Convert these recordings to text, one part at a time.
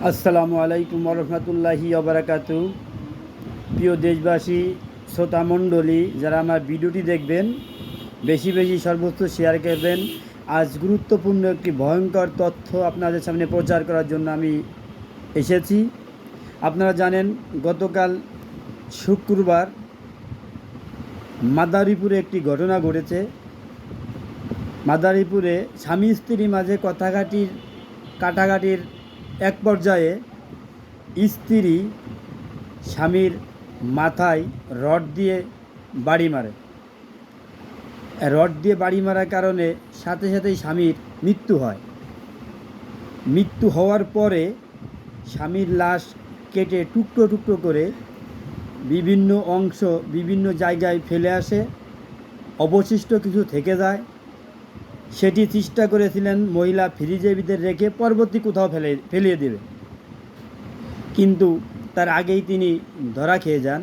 আসসালামু আলাইকুম রহমতুল্লাহি ওবারাকাতু। প্রিয় দেশবাসী, শ্রোতা মণ্ডলী, যারা আমার ভিডিওটি দেখবেন বেশি বেশি সর্বোচ্চ শেয়ার করবেন। আজ গুরুত্বপূর্ণ একটি ভয়ঙ্কর তথ্য আপনাদের সামনে প্রচার করার জন্য আমি এসেছি। আপনারা জানেন, গতকাল শুক্রবার মাদারীপুরে একটি ঘটনা ঘটেছে। মাদারীপুরে স্বামী স্ত্রীর মাঝে কাটাকাটির এক পর্যায়ে স্ত্রী স্বামীর মাথায় রড দিয়ে বাড়ি মারে। রড দিয়ে বাড়ি মারার কারণে সাথে সাথেই স্বামীর মৃত্যু হয়। মৃত্যু হওয়ার পরে স্বামীর লাশ কেটে টুকরো টুকরো করে বিভিন্ন অংশ বিভিন্ন জায়গায় ফেলে আসে। অবশিষ্ট কিছু থেকে যায়, সেটি চেষ্টা করেছিলেন মহিলা ফ্রিজের ভিতরে রেখে পরবর্তী কোথাও ফেলিয়ে দেবে, কিন্তু তার আগেই তিনি ধরা খেয়ে যান।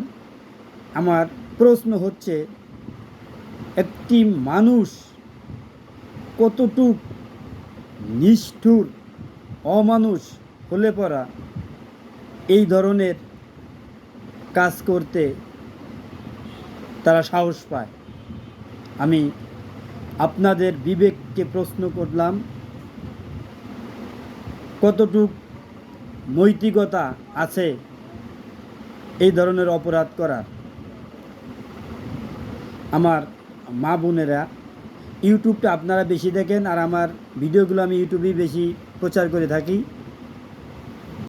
আমার প্রশ্ন হচ্ছে, একটি মানুষ কতটুক নিষ্ঠুর অমানুষ হলে পরা এই ধরনের কাজ করতে তারা সাহস পায়? আমি আপনাদের বিবেককে প্রশ্ন করলাম, কতটুক নৈতিকতা আছে এই ধরনের অপরাধ করার? আমার মা বোনেরা, ইউটিউবটা আপনারা বেশি দেখেন, আর আমার ভিডিওগুলো আমি ইউটিউবেই বেশি প্রচার করে থাকি।